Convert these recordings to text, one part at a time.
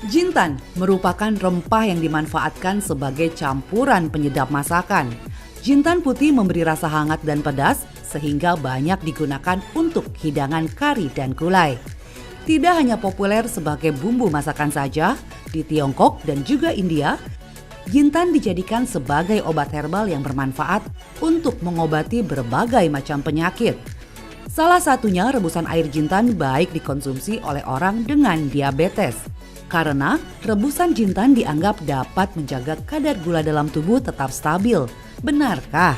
Jintan merupakan rempah yang dimanfaatkan sebagai campuran penyedap masakan. Jintan putih memberi rasa hangat dan pedas sehingga banyak digunakan untuk hidangan kari dan gulai. Tidak hanya populer sebagai bumbu masakan saja, di Tiongkok dan juga India, jintan dijadikan sebagai obat herbal yang bermanfaat untuk mengobati berbagai macam penyakit. Salah satunya rebusan air jintan baik dikonsumsi oleh orang dengan diabetes. Karena rebusan jintan dianggap dapat menjaga kadar gula dalam tubuh tetap stabil. Benarkah?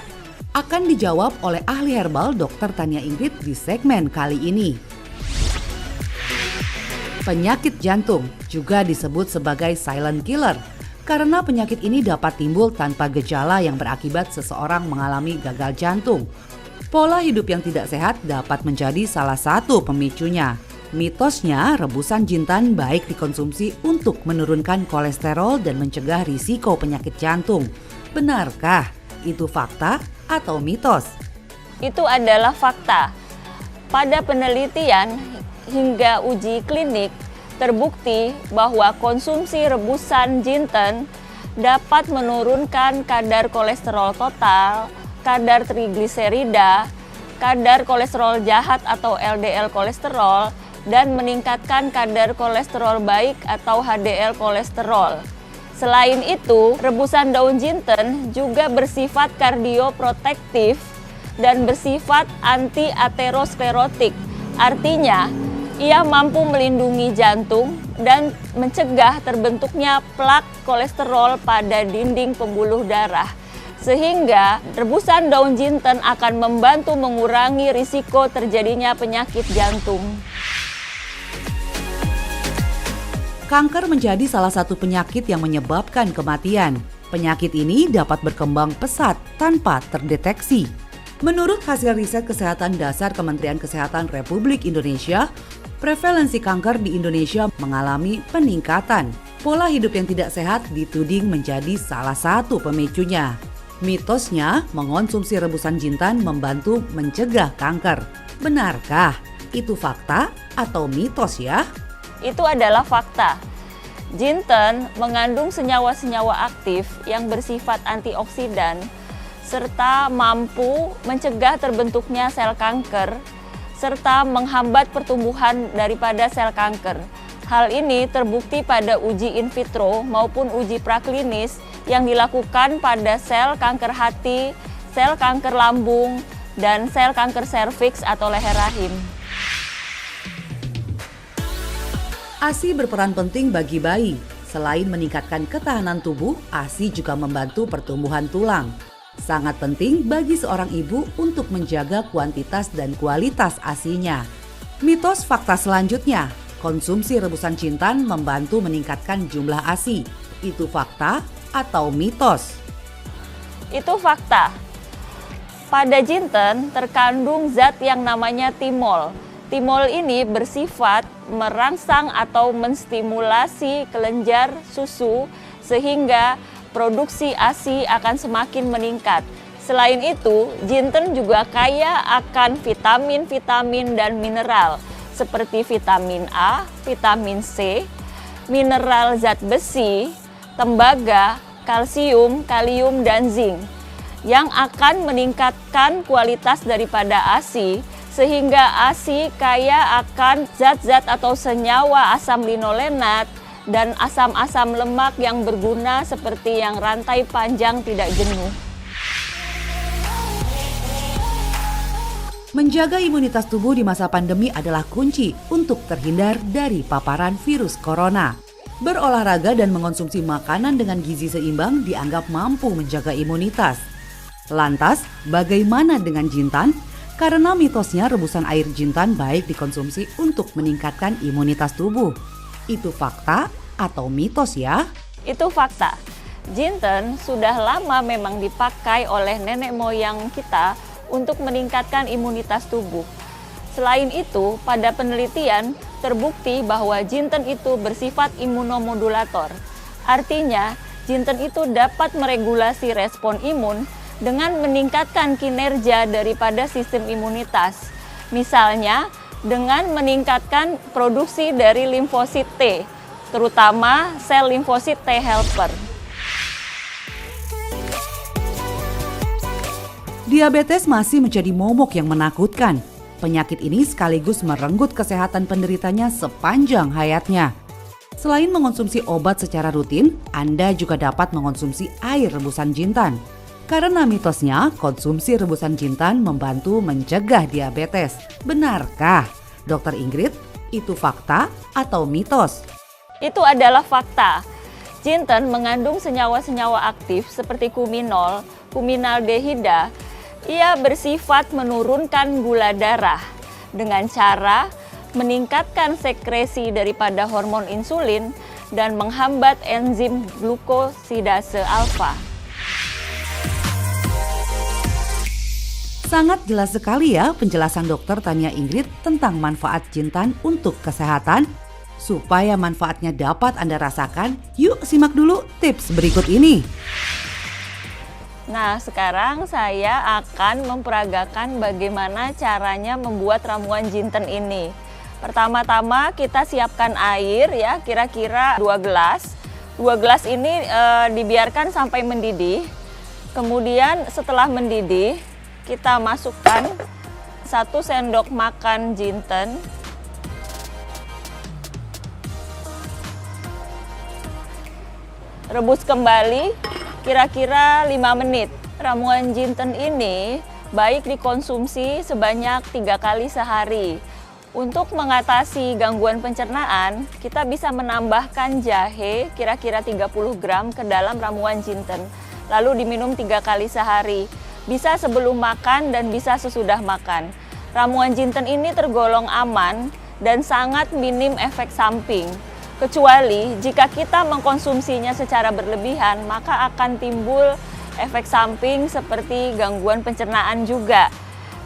Akan dijawab oleh ahli herbal Dr. Tania Ingrid di segmen kali ini. Penyakit jantung juga disebut sebagai silent killer karena penyakit ini dapat timbul tanpa gejala yang berakibat seseorang mengalami gagal jantung. Pola hidup yang tidak sehat dapat menjadi salah satu pemicunya. Mitosnya, rebusan jintan baik dikonsumsi untuk menurunkan kolesterol dan mencegah risiko penyakit jantung. Benarkah itu fakta atau mitos? Itu adalah fakta. Pada penelitian hingga uji klinik, terbukti bahwa konsumsi rebusan jinten dapat menurunkan kadar kolesterol total, kadar trigliserida, kadar kolesterol jahat atau LDL kolesterol, dan meningkatkan kadar kolesterol baik atau HDL kolesterol. Selain itu, rebusan daun jinten juga bersifat kardioprotektif dan bersifat anti-aterosklerotik. Artinya, ia mampu melindungi jantung dan mencegah terbentuknya plak kolesterol pada dinding pembuluh darah. Sehingga rebusan daun jinten akan membantu mengurangi risiko terjadinya penyakit jantung. Kanker menjadi salah satu penyakit yang menyebabkan kematian. Penyakit ini dapat berkembang pesat tanpa terdeteksi. Menurut hasil riset kesehatan dasar Kementerian Kesehatan Republik Indonesia, prevalensi kanker di Indonesia mengalami peningkatan. Pola hidup yang tidak sehat dituding menjadi salah satu pemicunya. Mitosnya, mengonsumsi rebusan jintan membantu mencegah kanker. Benarkah itu fakta atau mitos ya? Itu adalah fakta. Jinten mengandung senyawa-senyawa aktif yang bersifat antioksidan serta mampu mencegah terbentuknya sel kanker serta menghambat pertumbuhan daripada sel kanker. Hal ini terbukti pada uji in vitro maupun uji praklinis yang dilakukan pada sel kanker hati, sel kanker lambung, dan sel kanker serviks atau leher rahim. ASI berperan penting bagi bayi. Selain meningkatkan ketahanan tubuh, ASI juga membantu pertumbuhan tulang. Sangat penting bagi seorang ibu untuk menjaga kuantitas dan kualitas ASI-nya. Mitos fakta selanjutnya, konsumsi rebusan jintan membantu meningkatkan jumlah ASI. Itu fakta atau mitos? Itu fakta. Pada jinten terkandung zat yang namanya timol. Timol ini bersifat merangsang atau menstimulasi kelenjar susu sehingga produksi ASI akan semakin meningkat. Selain itu, jinten juga kaya akan vitamin-vitamin dan mineral seperti vitamin A, vitamin C, mineral zat besi, tembaga, kalsium, kalium, dan zinc yang akan meningkatkan kualitas daripada ASI sehingga ASI kaya akan zat-zat atau senyawa asam linolenat dan asam-asam lemak yang berguna seperti yang rantai panjang tidak jenuh. Menjaga imunitas tubuh di masa pandemi adalah kunci untuk terhindar dari paparan virus corona. Berolahraga dan mengonsumsi makanan dengan gizi seimbang dianggap mampu menjaga imunitas. Lantas, bagaimana dengan jintan? Karena mitosnya rebusan air jintan baik dikonsumsi untuk meningkatkan imunitas tubuh. Itu fakta atau mitos ya? Itu fakta. Jinten sudah lama memang dipakai oleh nenek moyang kita untuk meningkatkan imunitas tubuh. Selain itu, pada penelitian terbukti bahwa jinten itu bersifat imunomodulator. Artinya, jinten itu dapat meregulasi respon imun dengan meningkatkan kinerja daripada sistem imunitas. Misalnya, dengan meningkatkan produksi dari limfosit T terutama sel limfosit T helper. Diabetes masih menjadi momok yang menakutkan. Penyakit ini sekaligus merenggut kesehatan penderitanya sepanjang hayatnya. Selain mengonsumsi obat secara rutin, Anda juga dapat mengonsumsi air rebusan jintan. Karena mitosnya, konsumsi rebusan jintan membantu mencegah diabetes. Benarkah, Dr. Ingrid? Itu fakta atau mitos? Itu adalah fakta. Jinten mengandung senyawa-senyawa aktif seperti kuminol, kuminaldehida. Ia bersifat menurunkan gula darah dengan cara meningkatkan sekresi daripada hormon insulin dan menghambat enzim glukosidase alfa. Sangat jelas sekali ya penjelasan Dr. Tania Ingrid tentang manfaat jintan untuk kesehatan. Supaya manfaatnya dapat Anda rasakan, yuk simak dulu tips berikut ini. Nah, sekarang saya akan memperagakan bagaimana caranya membuat ramuan jinten ini. Pertama-tama kita siapkan air ya, kira-kira 2 gelas. 2 gelas ini dibiarkan sampai mendidih. Kemudian setelah mendidih, kita masukkan 1 sendok makan jinten. Rebus kembali kira-kira 5 menit. Ramuan jinten ini baik dikonsumsi sebanyak 3 kali sehari. Untuk mengatasi gangguan pencernaan, kita bisa menambahkan jahe kira-kira 30 gram ke dalam ramuan jinten. Lalu diminum 3 kali sehari. Bisa sebelum makan dan bisa sesudah makan. Ramuan jinten ini tergolong aman dan sangat minim efek samping. Kecuali jika kita mengkonsumsinya secara berlebihan, maka akan timbul efek samping seperti gangguan pencernaan juga.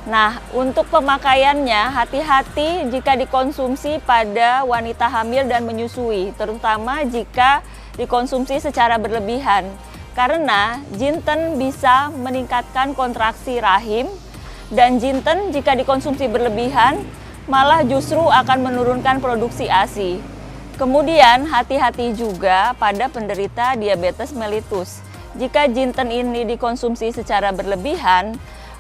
Nah, untuk pemakaiannya, hati-hati jika dikonsumsi pada wanita hamil dan menyusui, terutama jika dikonsumsi secara berlebihan. Karena jinten bisa meningkatkan kontraksi rahim, dan jinten jika dikonsumsi berlebihan, malah justru akan menurunkan produksi ASI. Kemudian hati-hati juga pada penderita diabetes mellitus. Jika jinten ini dikonsumsi secara berlebihan,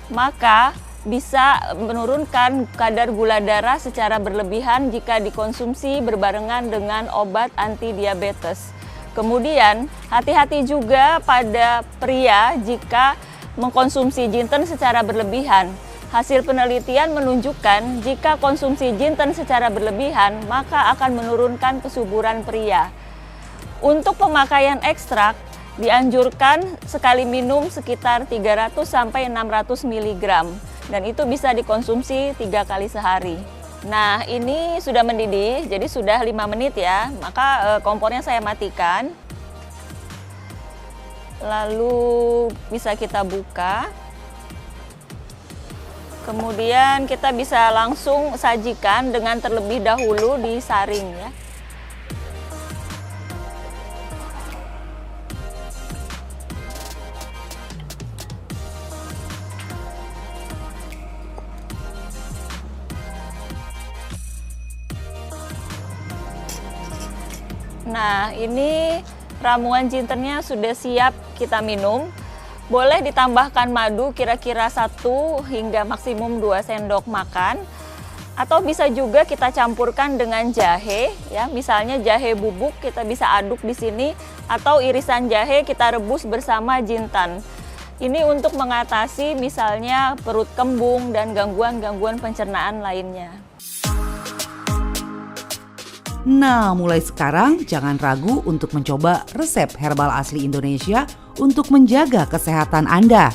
maka bisa menurunkan kadar gula darah secara berlebihan jika dikonsumsi berbarengan dengan obat anti diabetes. Kemudian hati-hati juga pada pria jika mengkonsumsi jinten secara berlebihan. Hasil penelitian menunjukkan jika konsumsi jinten secara berlebihan, maka akan menurunkan kesuburan pria. Untuk pemakaian ekstrak, dianjurkan sekali minum sekitar 300-600 mg. Dan itu bisa dikonsumsi 3 kali sehari. Nah, ini sudah mendidih, jadi sudah 5 menit ya. Maka kompornya saya matikan. Lalu bisa kita buka. Kemudian kita bisa langsung sajikan dengan terlebih dahulu disaring ya. Nah, ini ramuan jintennya sudah siap kita minum. Boleh ditambahkan madu kira-kira 1 hingga maksimum 2 sendok makan. Atau bisa juga kita campurkan dengan jahe ya. Misalnya jahe bubuk kita bisa aduk di sini, atau irisan jahe kita rebus bersama jintan. Ini untuk mengatasi misalnya perut kembung dan gangguan-gangguan pencernaan lainnya. Nah, mulai sekarang jangan ragu untuk mencoba resep herbal asli Indonesia untuk menjaga kesehatan Anda.